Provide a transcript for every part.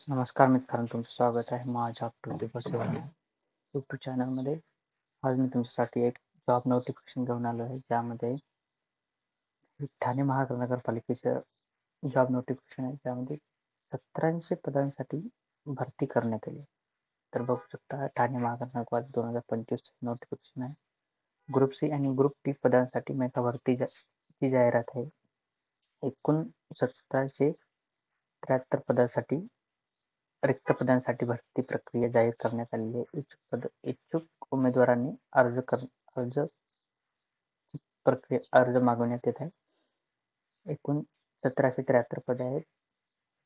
नमस्कार मित्रांनो, तुमचं स्वागत आहे माझ्या प्रतिभा सेवा यूट्यूब चॅनलमध्ये. आज मी तुमच्यासाठी एक जॉब नोटिफिकेशन घेऊन आलो आहे, ज्यामध्ये ठाणे महानगरपालिकेचं जॉब नोटिफिकेशन आहे. त्यामध्ये 1700 पदांसाठी भरती करण्यात आली. तर बघू शकता, ठाणे महानगरपालिका 2025 नोटिफिकेशन आहे. ग्रुप सी आणि ग्रुप टी पदांसाठी मेगा भरतीची जाहिरात आहे. एकूण 1773 पदांसाठी रिक्त पदांसाठी भरती प्रक्रिया जाहीर करण्यात आलेली आहे. इच्छुक उमेदवारांनी अर्ज मागवण्यात येत आहे. एकूण 1773 पदे आहेत.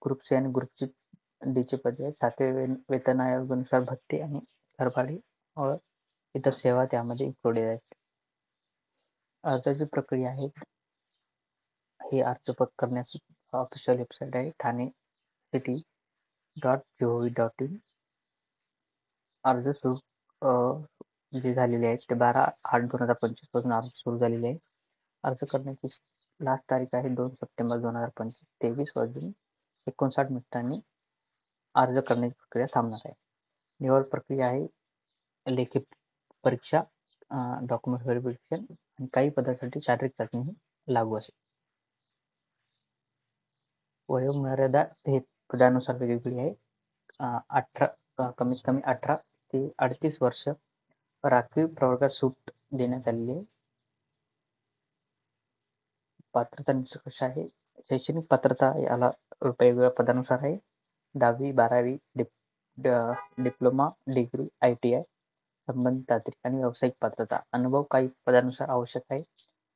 ग्रुप सी आणि ग्रुप डी ची पदे आहेत. 7व्या वेतन आयोगानुसार भत्ते आणि घरभाडे व इतर सेवा त्यामध्ये इन्क्लुडेड आहेत. अर्जाची प्रक्रिया आहे. हे अर्ज करण्याची ऑफिशियल वेबसाईट आहे thanecity.gov.in. अर्ज सुरू जे झालेले आहेत ते 12/8/2025 पासून अर्ज सुरू झालेले आहे. अर्ज करण्याची लास्ट तारीख आहे 2 सप्टेंबर 2025 23:59 अर्ज करण्याची प्रक्रिया थांबणार आहे. निवड प्रक्रिया आहे लेखी परीक्षा, डॉक्युमेंट व्हेरिफिकेशन आणि काही पदासाठी शारीरिक चाचणी लागू असेल. वयोमर्यादा हे पदानुसार वेगवेगळी आहे. कमीत कमी 18 ते 38 वर्ष राखीव प्रवर्गात सूट देण्यात आलेली आहे. पात्रता निकष आहे. शैक्षणिक पात्रता याला वेगवेगळ्या पदानुसार आहे. 10वी 12वी डिप्लोमा, डिग्री, ITI, संबंधित तांत्रिक आणि व्यावसायिक पात्रता. अनुभव काही पदानुसार आवश्यक आहे.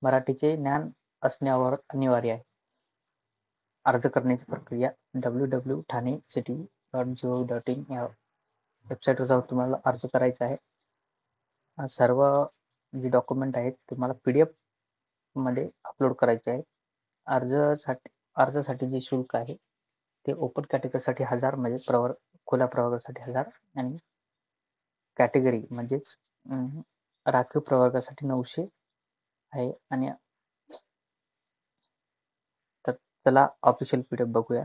मराठीचे ज्ञान असणे अनिवार्य आहे. अर्ज करण्याची प्रक्रिया www.thanecity.gov.in या वेबसाईटवर जाऊन तुम्हाला अर्ज करायचा आहे. सर्व जे डॉक्युमेंट आहेत तुम्हाला PDF मध्ये अपलोड करायचे आहे. अर्जासाठी जे शुल्क आहे ते ओपन कॅटेगरीसाठी 1000 म्हणजे खुल्या प्रवर्गासाठी 1000 आणि कॅटेगरी म्हणजेच राखीव प्रवर्गासाठी 900 आहे. आणि तर चला ऑफिशियल PDF बघूया.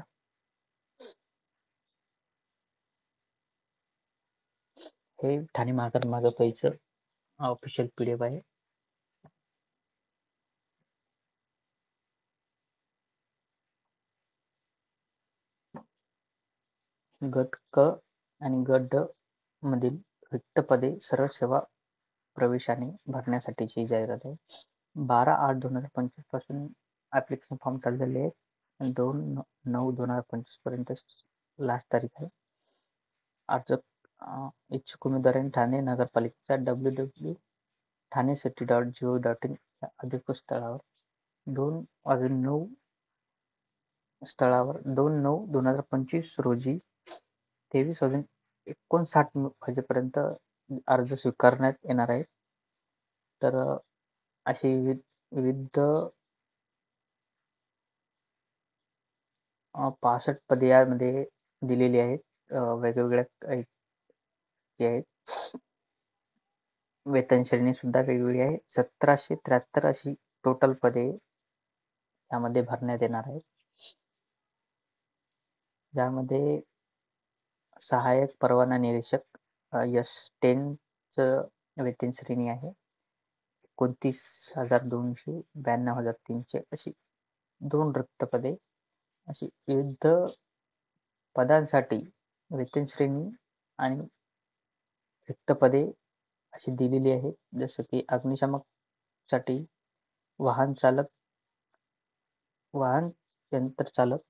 हे ठाणे महानगरपालिकेचं ऑफिशियल PDF आहे. गट क आणि गट ड मधील रिक्त पदे सरळ सेवा प्रवेशाने भरण्यासाठीची जाहिरात आहे. 12/8/2025 पासून ऍप्लिकेशन फॉर्म चालू झाले आहेत. 2/9/2025 पर्यंत लास्ट तारीख आहे. अर्ज इच्छुक उमेदवारांनी ठाणे नगरपालिकेच्या www.thanecity.gov.in या अधिकृत स्थळावर 2/9/2025 रोजी 23:59 वाजेपर्यंत अर्ज स्वीकारण्यात येणार आहे. तर अशी विविध 65 पदे यामध्ये दिलेली आहेत. वेगवेगळ्या आहेत. वेतन श्रेणी सुद्धा वेगवेगळी आहे. 1773 अशी टोटल पदे यामध्ये भरण्यात येणार आहेत. ज्यामध्ये सहाय्यक परवाना निरीक्षक S10 च वेतन श्रेणी आहे 29,200, 92,300 अशी 2 रिक्त पदे. अशी विविध पदांसाठी वेतन श्रेणी आणि रिक्त पदे अशी दिलेली आहेत. जसं की अग्निशामक साठी वाहन यंत्रचालक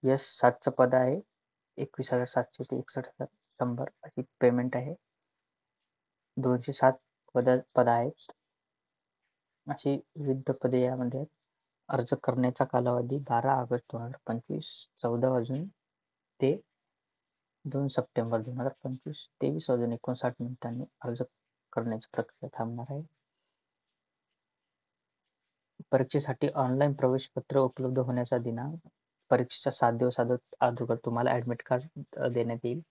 S7 चं पद आहे 21,700 ते 61,100 अशी पेमेंट आहे. 207 पद आहेत. अशी विविध पदे यामध्ये आहेत. अर्ज करण्याचा कालावधी 12 ऑगस्ट 2025 14 वाजून ते 2 सप्टेंबर 2025 23:59 अर्ज करण्याची प्रक्रिया थांबणार आहे. परीक्षेसाठी ऑनलाईन प्रवेश पत्र उपलब्ध होण्याचा दिनांक परीक्षेच्या 7 दिवस अगोदर तुम्हाला ऍडमिट कार्ड देण्यात येईल.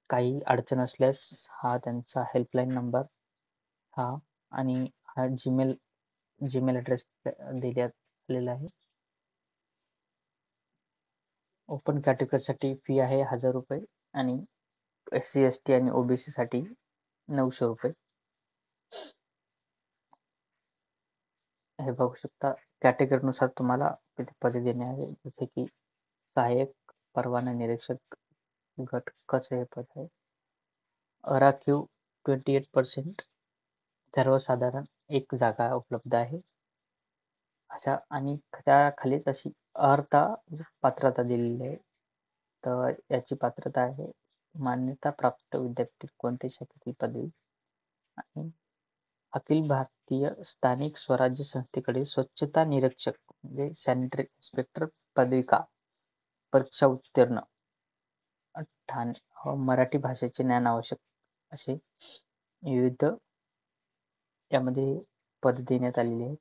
काही अडचण असल्यास हा त्यांचा हेल्पलाईन नंबर आणि हा जीमेल ॲड्रेस देण्यात आलेला आहे. ओपन कॅटेगरीसाठी फी आहे ₹1000 आणि SC ST आणि OBC साठी ₹900. हे बघू शकता कॅटेगरीनुसार तुम्हाला किती पदे देणे आहे, जसे की सहाय्यक, परवाना निरीक्षक, गट क चे हे पद आहे. राखीव 28%, सर्वसाधारण 1 जागा उपलब्ध आहे. अशा आणि त्याखालीच अशी अर्हता पात्रता दिलेली आहे. तर याची पात्रता आहे मान्यता प्राप्त विद्यापीठ कोणत्या शाखेतील पदवी आणि अखिल भारतीय स्थानिक स्वराज्य संस्थेकडे स्वच्छता निरीक्षक म्हणजे सॅनिटरी इन्स्पेक्टर पदविका परीक्षा उत्तीर्ण मराठी भाषेचे ज्ञान आवश्यक असे विविध यामध्ये पद देण्यात आलेले आहे.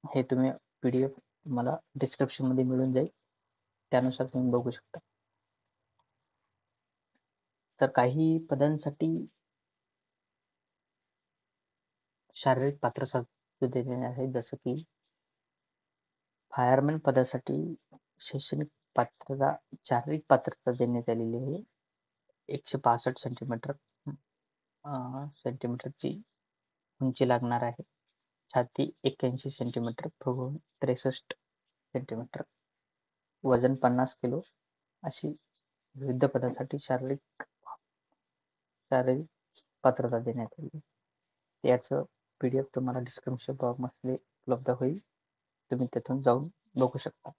हे तुम्ही PDF तुम्हाला डिस्क्रिप्शन मध्ये मिळून जाईल, त्यानुसार तुम्ही बघू शकता. तर काही पदांसाठी शारीरिक पात्रता देण्यात आहे, जसं की फायरमॅन पदासाठी शैक्षणिक पात्रता शारीरिक पात्रता देण्यात आलेली आहे. 165 सेंटीमीटरची उंची लागणार आहे. छाती 81 सेंटीमीटर, फुगवून 63 सेंटीमीटर, वजन 50 किलो अशी विविध पदासाठी शारीरिक पात्रता देण्यात आली. याचं PDF तुम्हाला डिस्क्रिप्शन बॉक्समध्ये उपलब्ध होईल. तुम्ही तिथून जाऊन बघू शकता.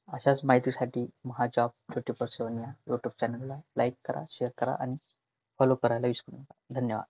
अशाच माहितीसाठी महाजॉब 24/7 या YouTube चॅनलला लाईक करा, शेअर करा आणि फॉलो करायला विसरू नका. धन्यवाद.